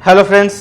Hello friends,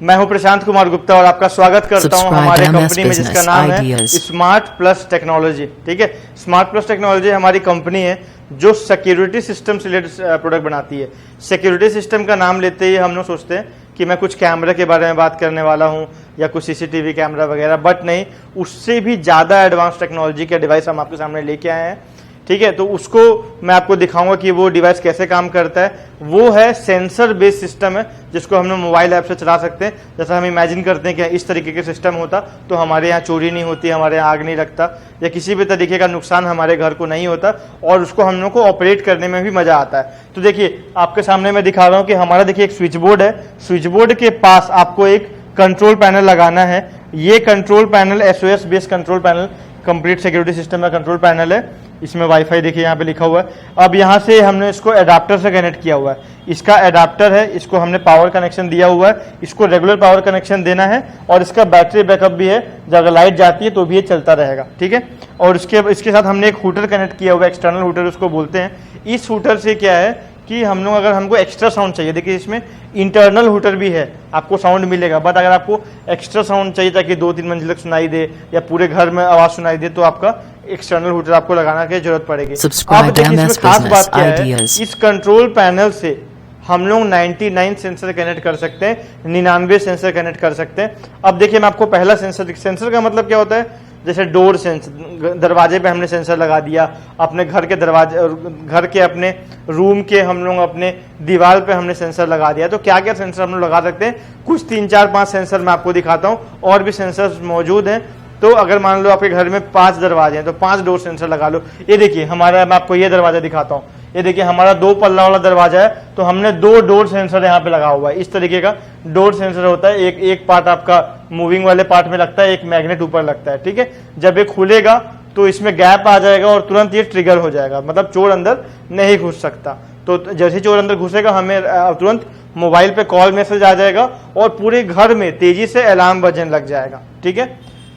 मैं हूं प्रशांत कुमार गुप्ता और आपका स्वागत करता हूं हमारे कंपनी में जिसका नाम है स्मार्ट प्लस टेक्नोलॉजी। ठीक है, स्मार्ट प्लस टेक्नोलॉजी हमारी कंपनी है जो सिक्योरिटी सिस्टम से रिलेटेड प्रोडक्ट बनाती है। सिक्योरिटी सिस्टम का नाम लेते ही हम लोग सोचते हैं कि मैं कुछ कैमरा के बारे में बात करने वाला हूं या कुछ सीसीटीवी कैमरा वगैरह, बट नहीं, उससे भी ज़्यादा एडवांस टेक्नोलॉजी के डिवाइस हम आपके सामने लेके आए हैं। ठीक है, तो उसको मैं आपको दिखाऊंगा कि वो डिवाइस कैसे काम करता है। वो है सेंसर बेस्ड सिस्टम है जिसको हम लोग मोबाइल ऐप से चला सकते हैं। जैसा हम इमेजिन करते हैं कि इस तरीके के सिस्टम होता तो हमारे यहाँ चोरी नहीं होती, हमारे यहाँ आग नहीं लगता या किसी भी तरीके का नुकसान हमारे घर को नहीं होता और उसको हम लोग को ऑपरेट करने में भी मजा आता है। तो देखिए आपके सामने मैं दिखा रहा हूँ कि हमारा देखिए एक स्विच बोर्ड है। स्विच बोर्ड के पास आपको एक कंट्रोल पैनल लगाना है। ये control panel SOS based control panel, complete security system का कंट्रोल पैनल है। इसमें वाईफाई देखिए यहाँ पे लिखा हुआ है। अब यहाँ से हमने इसको एडाप्टर से कनेक्ट किया हुआ है। इसका एडाप्टर है, इसको हमने पावर कनेक्शन दिया हुआ है। इसको रेगुलर पावर कनेक्शन देना है और इसका बैटरी बैकअप भी है, जब अगर लाइट जाती है तो भी ये चलता रहेगा। ठीक है, और इसके साथ हमने एक हूटर कनेक्ट किया हुआ है, एक्सटर्नल हूटर उसको बोलते हैं। इस हूटर से क्या है कि हम लोग अगर हमको एक्स्ट्रा साउंड चाहिए, देखिए इसमें इंटरनल हूटर भी है, आपको साउंड मिलेगा, बट अगर आपको एक्स्ट्रा साउंड चाहिए ताकि 2-3 मंजिल तक सुनाई दे या पूरे घर में आवाज सुनाई दे तो आपका एक्सटर्नल हूटर आपको लगाना की जरूरत पड़ेगी। अब देखिए इसमें खास बात क्या है, इस कंट्रोल पैनल से हम लोग 99 सेंसर कनेक्ट कर सकते हैं, 99 सेंसर कनेक्ट कर सकते हैं। अब देखिए मैं आपको पहला सेंसर का मतलब क्या होता है, जैसे डोर सेंसर, दरवाजे पे हमने सेंसर लगा दिया, अपने घर के दरवाजे, घर के अपने रूम के हम लोग अपने दीवार पे हमने सेंसर लगा दिया। तो क्या क्या सेंसर हम लोग लगा सकते हैं, कुछ 3-4-5 सेंसर मैं आपको दिखाता हूँ। और भी सेंसर मौजूद हैं। तो अगर मान लो आपके घर में 5 दरवाजे हैं तो 5 डोर सेंसर लगा लो। ये देखिए हमारा, मैं आपको ये दरवाजा दिखाता हूँ। ये देखिए हमारा 2 पल्ला वाला दरवाजा है, तो हमने 2 डोर सेंसर यहाँ पे लगा हुआ है। इस तरीके का डोर सेंसर होता है। एक पार्ट आपका मूविंग वाले पार्ट में लगता है, एक मैग्नेट ऊपर लगता है। ठीक है, जब ये खुलेगा तो इसमें गैप आ जाएगा और तुरंत ये ट्रिगर हो जाएगा, मतलब चोर अंदर नहीं घुस सकता। तो जैसे चोर अंदर घुसेगा हमें तुरंत मोबाइल पे कॉल मैसेज आ जाएगा और पूरे घर में तेजी से अलार्म बजने लग जाएगा। ठीक है,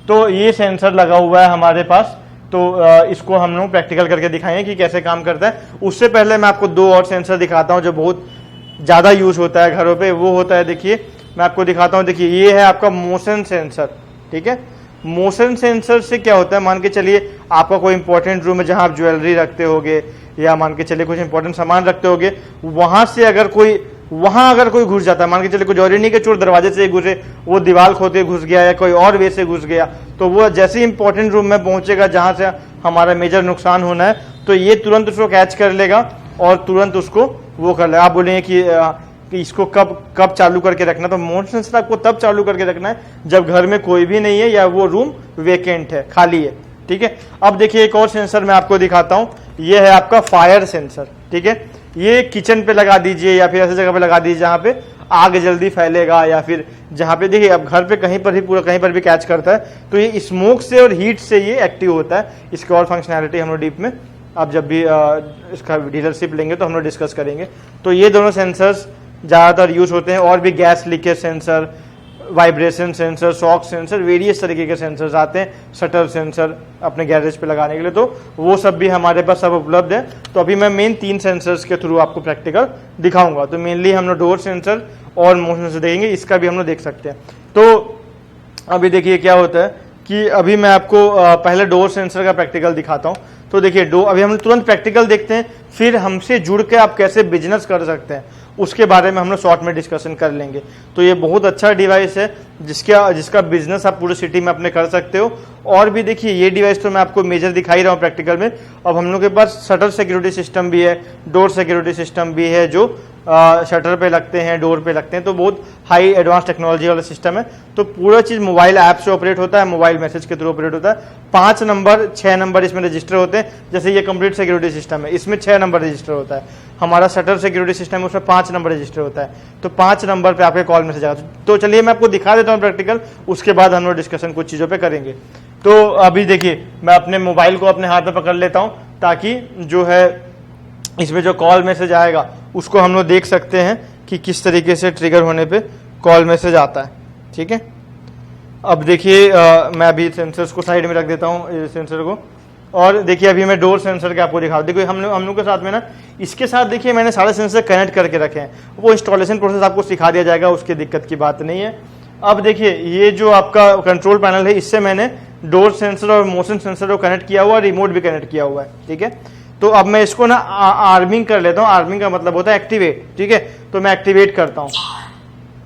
तो ये सेंसर लगा हुआ है हमारे पास। तो इसको हम लोग प्रैक्टिकल करके दिखाएंगे कि कैसे काम करता है। उससे पहले मैं आपको 2 और सेंसर दिखाता हूं जो बहुत ज़्यादा यूज होता है घरों पे। वो होता है, देखिए मैं आपको दिखाता हूं, देखिए ये है आपका मोशन सेंसर। ठीक है, मोशन सेंसर से क्या होता है, मान के चलिए आपका कोई इंपॉर्टेंट रूम है जहां आप ज्वेलरी रखते होगे या मान के चलिए कुछ इंपॉर्टेंट सामान रखते होगे, वहां से अगर कोई घुस जाता है, मान के चलिए कोई जरूरी नहीं कि चोर दरवाजे से घुसे, वो दीवार खोदे घुस गया या कोई और वे से घुस गया, तो वो जैसे ही इंपॉर्टेंट रूम में पहुंचेगा जहां से हमारा मेजर नुकसान होना है, तो ये तुरंत उसको कैच कर लेगा और तुरंत उसको वो कर लेगा। आप बोलेंगे कि इसको कब चालू करके रखना, तो मोशन सेंसर आपको तब चालू करके रखना है जब घर में कोई भी नहीं है या वो रूम वेकेंट है, खाली है। ठीक है, अब देखिए एक और सेंसर मैं आपको दिखाता हूं। ये है आपका फायर सेंसर। ठीक है, ये किचन पे लगा दीजिए या फिर ऐसी जगह पे लगा दीजिए जहां पे आग जल्दी फैलेगा, या फिर जहां पे देखिए अब घर पे कहीं पर भी कैच करता है, तो ये स्मोक से और हीट से ये एक्टिव होता है। इसकी और फंक्शनैलिटी हम लोग डीप में अब जब भी इसका डीलरशिप लेंगे तो हम लोग डिस्कस करेंगे। तो ये दोनों सेंसर्स ज़्यादातर यूज होते हैं। और भी gas leakage sensor, vibration sensor, shock sensor, various तरीके के सेंसर्स आते हैं, शटर सेंसर अपने गैरेज पे लगाने के लिए, तो वो सब भी हमारे पास सब उपलब्ध है। तो अभी मैं मेन 3 सेंसर्स के थ्रू आपको प्रैक्टिकल दिखाऊंगा। तो मेनली हम लोग डोर सेंसर और मोशन सेंसर देखेंगे, इसका भी हम लोग देख सकते हैं। तो अभी देखिए क्या होता है कि अभी मैं आपको पहले डोर सेंसर का प्रैक्टिकल दिखाता हूँ। तो देखिए अभी हम तुरंत प्रैक्टिकल देखते हैं, फिर हमसे जुड़ के आप कैसे बिजनेस कर सकते हैं उसके बारे में हम लोग शॉर्ट में डिस्कशन कर लेंगे। तो ये बहुत अच्छा डिवाइस है जिसका बिजनेस आप पूरे सिटी में अपने कर सकते हो। और भी देखिए ये डिवाइस तो मैं आपको मेजर दिखा ही रहा हूँ प्रैक्टिकल में। अब हम लोग के पास शटर सिक्योरिटी सिस्टम भी है, डोर सिक्योरिटी सिस्टम भी है जो शटर पे लगते हैं, डोर पे लगते हैं, तो बहुत हाई एडवांस टेक्नोलॉजी वाला सिस्टम है। तो पूरा चीज़ मोबाइल ऐप से ऑपरेट होता है, मोबाइल मैसेज के थ्रू ऑपरेट होता है। 5 नंबर 6 नंबर इसमें रजिस्टर होते हैं। जैसे ये कंप्लीट सिक्योरिटी सिस्टम है, इसमें 6 नंबर रजिस्टर होता है। हमारा शटर सिक्योरिटी सिस्टम है, उसमें 5 नंबर रजिस्टर होता है। तो 5 नंबर पे आपके कॉल मैसेज आएगा। तो चलिए मैं आपको दिखा देता हूँ प्रैक्टिकल, उसके बाद हम लोग डिस्कशन कुछ चीज़ों पर करेंगे। तो अभी देखिए मैं अपने मोबाइल को अपने हाथ में पकड़ लेता हूँ ताकि जो है इसमें जो कॉल मैसेज आएगा उसको हम लोग देख सकते हैं कि किस तरीके से ट्रिगर होने पे कॉल मैसेज आता है। ठीक है, अब देखिए मैं अभी सेंसर्स को साइड में रख देता हूँ, सेंसर को। और देखिए अभी मैं डोर सेंसर का आपको दिखा दूं। देखिए हम लोग के साथ में ना इसके साथ देखिए मैंने सारे सेंसर कनेक्ट करके रखे हैं, वो इंस्टॉलेशन प्रोसेस आपको सिखा दिया जाएगा, उसकी दिक्कत की बात नहीं है। अब देखिए ये जो आपका कंट्रोल पैनल है, इससे मैंने डोर सेंसर और मोशन सेंसर को कनेक्ट किया हुआ है, रिमोट भी कनेक्ट किया हुआ है, ठीक है। तो अब मैं इसको ना आर्मिंग कर लेता हूँ। आर्मिंग का मतलब होता है एक्टिवेट, ठीक है। तो मैं एक्टिवेट करता हूँ,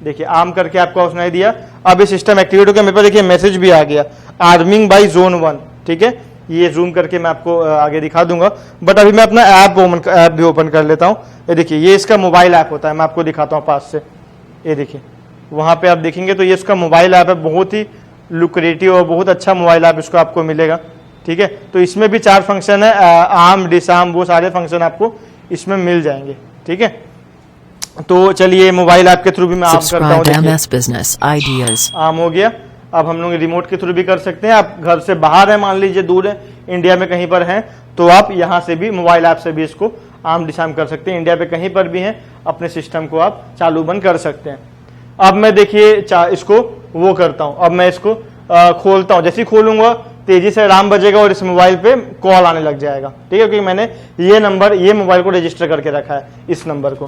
देखिए आर्म करके आपको सुनाई दिया। अब ये सिस्टम एक्टिवेट हो गया, मेरे पास देखिए मैसेज भी आ गया, आर्मिंग बाय जोन 1, ठीक है। ये जूम करके मैं आपको आगे दिखा दूंगा, बट अभी मैं अपना ऐप भी ओपन कर लेता हूँ। ये देखिए ये इसका मोबाइल ऐप होता है, मैं आपको दिखाता हूँ पास से। ये देखिए वहाँ पे आप देखेंगे तो ये इसका मोबाइल ऐप है, बहुत ही लुक्रेटिव और बहुत अच्छा मोबाइल ऐप इसको आपको मिलेगा, ठीक है। तो इसमें भी 4 फंक्शन है, आर्म, डिसआर्म, वो सारे फंक्शन आपको इसमें मिल जाएंगे, ठीक है। तो चलिए मोबाइल ऐप के थ्रू भी मैं आर्म करता हूँ। आर्म हो गया। अब हम लोग रिमोट के थ्रू भी कर सकते हैं। आप घर से बाहर है, मान लीजिए दूर है, इंडिया में कहीं पर हैं, तो आप यहाँ से भी मोबाइल ऐप से भी इसको आर्म डिसआर्म कर सकते हैं। इंडिया पे कहीं पर भी हैं, अपने सिस्टम को आप चालू बंद कर सकते हैं। अब मैं देखिए इसको वो करता हूँ, अब मैं इसको खोलता हूँ। जैसे ही खोलूंगा तेजी से अलार्म बजेगा और इस मोबाइल पे कॉल आने लग जाएगा, ठीक है, क्योंकि मैंने ये मोबाइल को रजिस्टर करके रखा है, इस नंबर को,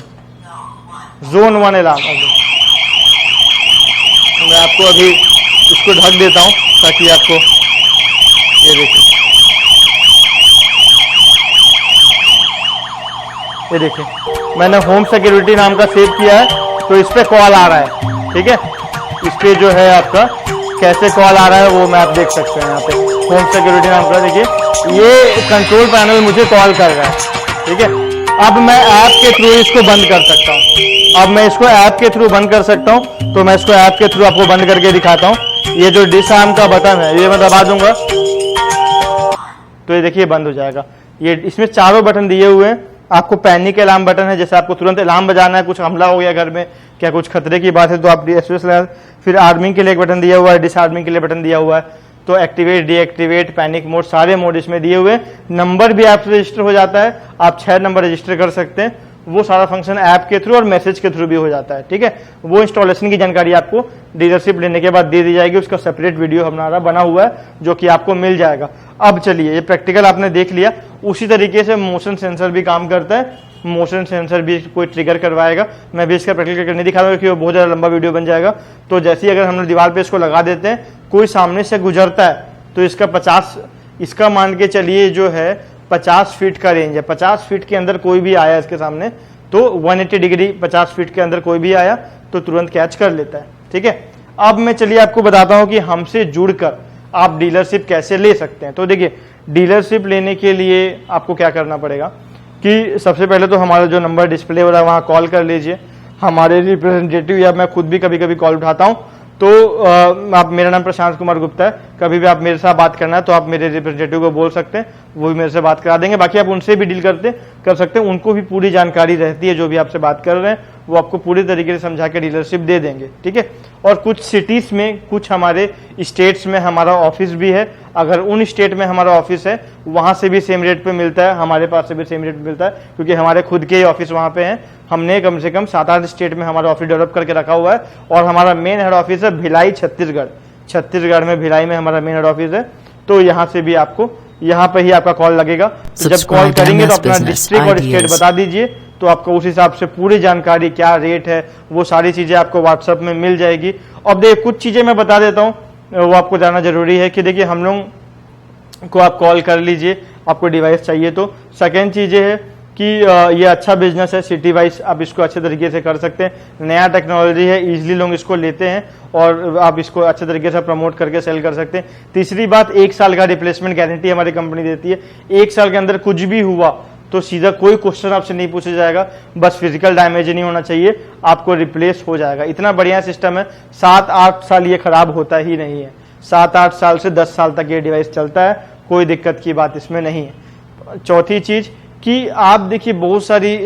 जोन 1 अलार्म। मैं आपको अभी इसको ढक देता हूं ताकि आपको ये देखिए मैंने होम सिक्योरिटी नाम का सेव किया है, तो इस पे कॉल आ रहा है, ठीक है। इस पे जो है आपका कैसे कॉल आ रहा है वो मैं आप देख सकते हैं यहाँ पे, होम सिक्योरिटी नाम का। देखिए ये कंट्रोल पैनल मुझे कॉल कर रहा है, ठीक है। अब मैं ऐप के थ्रू इसको बंद कर सकता हूँ। अब मैं इसको ऐप के थ्रू बंद कर सकता हूँ, तो मैं इसको ऐप के थ्रू आपको बंद करके दिखाता हूँ। ये जो डिसआर्म का बटन है, ये मैं दबा दूंगा तो ये देखिए बंद हो जाएगा। ये इसमें चारों बटन दिए हुए हैं। आपको पैनिक अलार्म बटन है, जैसे आपको तुरंत अलार्म बजाना है, कुछ हमला हो गया घर में, क्या कुछ खतरे की बात है, तो आप SOS लगा। फिर आर्मिंग के लिए एक बटन दिया हुआ है, डिसआर्मिंग के लिए बटन दिया हुआ है। तो एक्टिवेट, डीएक्टिवेट, पैनिक मोड, सारे मोड इसमें दिए हुए हैं। नंबर भी ऐप से रजिस्टर हो जाता है, आप 6 नंबर रजिस्टर कर सकते हैं। वो सारा फंक्शन ऐप के थ्रू और मैसेज के थ्रू भी हो जाता है, ठीक है। वो इंस्टॉलेशन की जानकारी आपको डीलरशिप लेने के बाद दे दी जाएगी, उसका सेपरेट वीडियो हमारा बना हुआ है जो कि आपको मिल जाएगा। अब चलिए ये प्रैक्टिकल आपने देख लिया, उसी तरीके से मोशन सेंसर भी काम करता है। मोशन सेंसर भी कोई ट्रिगर करवाएगा, मैं भी इसका प्रैक्टिकल करके नहीं दिखा रहा क्योंकि वो बहुत ज़्यादा लंबा वीडियो बन जाएगा। तो जैसे ही अगर हम लोग दीवार पे इसको लगा देते हैं, कोई सामने से गुजरता है तो इसका मान के चलिए जो है 50 फीट का रेंज है। 50 फीट के अंदर कोई भी आया इसके सामने तो 180 डिग्री 50 फीट के अंदर कोई भी आया तो तुरंत कैच कर लेता है, ठीक है। अब मैं चलिए आपको बताता हूं कि हमसे जुड़कर आप डीलरशिप कैसे ले सकते हैं। तो देखिए डीलरशिप लेने के लिए आपको क्या करना पड़ेगा कि सबसे पहले तो हमारा जो नंबर डिस्प्ले हो रहा है वहाँ कॉल कर लीजिए। हमारे रिप्रेजेंटेटिव या मैं खुद भी कभी कभी कॉल उठाता हूँ, तो आप, मेरा नाम प्रशांत कुमार गुप्ता है, कभी भी आप मेरे साथ बात करना है तो आप मेरे रिप्रेजेंटेटिव को बोल सकते हैं, वो भी मेरे से बात करा देंगे। बाकी आप उनसे भी डील कर सकते हैं, उनको भी पूरी जानकारी रहती है, जो भी आपसे बात कर रहे हैं वो आपको पूरी तरीके से समझा के डीलरशिप दे देंगे, ठीक है। और कुछ सिटीज में, कुछ हमारे स्टेट्स में हमारा ऑफिस भी है। अगर उन स्टेट में हमारा ऑफिस है वहां से भी सेम रेट पे मिलता है, हमारे पास से भी सेम रेट पे मिलता है, क्योंकि हमारे खुद के ही ऑफिस वहां पे हैं। हमने कम से कम 7-8 स्टेट में हमारा ऑफिस डेवलप करके रखा हुआ है। और हमारा मेन हेड ऑफिस है भिलाई, छत्तीसगढ़ में भिलाई में हमारा मेन हेड ऑफिस है। तो यहाँ से भी आपको, यहाँ पे ही आपका कॉल लगेगा। जब कॉल करेंगे तो अपना डिस्ट्रिक्ट और स्टेट बता दीजिए, तो आपको उस हिसाब से पूरी जानकारी, क्या रेट है, वो सारी चीजें आपको व्हाट्सएप में मिल जाएगी। अब देखिए कुछ चीजें मैं बता देता हूँ, वो आपको जानना जरूरी है कि देखिए हम लोग को आप कॉल कर लीजिए, आपको डिवाइस चाहिए तो। सेकेंड चीज ये है कि ये अच्छा बिजनेस है, सिटी वाइज आप इसको अच्छे तरीके से कर सकते हैं। नया टेक्नोलॉजी है, इजीली लोग इसको लेते हैं और आप इसको अच्छे तरीके से प्रमोट करके सेल कर सकते हैं। तीसरी बात, 1 साल का रिप्लेसमेंट गारंटी हमारी कंपनी देती है। 1 साल के अंदर कुछ भी हुआ तो सीधा कोई क्वेश्चन आपसे नहीं पूछा जाएगा, बस फिजिकल डैमेज नहीं होना चाहिए, आपको रिप्लेस हो जाएगा। इतना बढ़िया सिस्टम है, 7-8 साल ये खराब होता ही नहीं है। 7-8 साल से 10 साल तक ये डिवाइस चलता है, कोई दिक्कत की बात इसमें नहीं है। चौथी चीज कि आप देखिए बहुत सारी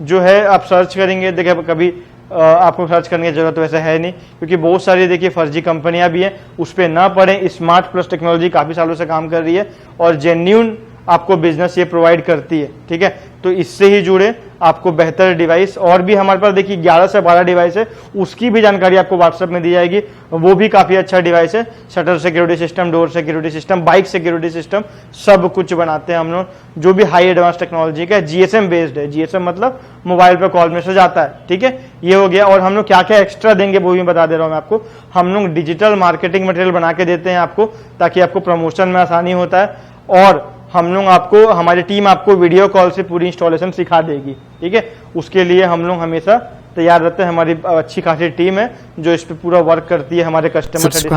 जो है आप सर्च करेंगे, देखिए कभी आपको सर्च करने की जरूरत वैसे है नहीं, क्योंकि बहुत सारी देखिए फर्जी कंपनियां भी हैं, उस पर ना पड़े। स्मार्ट प्लस टेक्नोलॉजी काफी सालों से काम कर रही है और जेन्युइन आपको बिजनेस ये प्रोवाइड करती है, ठीक है। तो इससे ही जुड़े, आपको बेहतर डिवाइस, और भी हमारे पास देखिए 11 से 12 डिवाइस है, उसकी भी जानकारी आपको व्हाट्सएप में दी जाएगी। वो भी काफी अच्छा डिवाइस है। Shutter security system, door security system, bike security system, सब कुछ बनाते हैं हम लोग, जो भी हाई एडवांस टेक्नोलॉजी का है। जीएसएम बेस्ड है, जीएसएम मतलब मोबाइल पे कॉल मैसेज आता है, ठीक है, ये हो गया। और हम लोग क्या क्या एक्स्ट्रा देंगे वो भी बता दे रहा हूं मैं आपको। हम लोग डिजिटल मार्केटिंग मटेरियल बना के देते हैं आपको, ताकि आपको प्रमोशन में आसानी होता है। और हम लोग आपको, हमारी टीम आपको वीडियो कॉल से पूरी इंस्टॉलेशन सिखा देगी, ठीक है। उसके लिए हम लोग हमेशा तैयार रहते हैं। हमारी अच्छी खासी टीम है जो इस पे पूरा वर्क करती है हमारे कस्टमर से।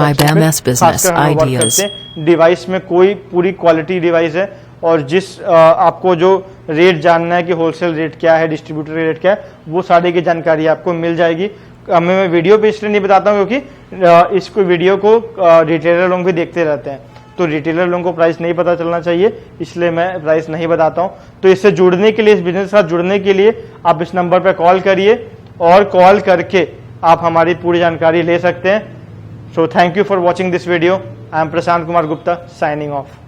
डिवाइस में कोई पूरी क्वालिटी डिवाइस है, और जिस आपको जो रेट जानना है कि होलसेल रेट क्या है, डिस्ट्रीब्यूटर रेट क्या है, वो सारी की जानकारी आपको मिल जाएगी। मैं वीडियो पे इसलिए नहीं बताता हूँ क्योंकि इसको वीडियो को रिटेलर लोग भी देखते रहते हैं, तो रिटेलर लोगों को प्राइस नहीं पता चलना चाहिए, इसलिए मैं प्राइस नहीं बताता हूं। तो इससे जुड़ने के लिए, इस बिजनेस के साथ जुड़ने के लिए आप इस नंबर पर कॉल करिए, और कॉल करके आप हमारी पूरी जानकारी ले सकते हैं। So thank you for watching this video. I am Prashant Kumar Gupta, signing off.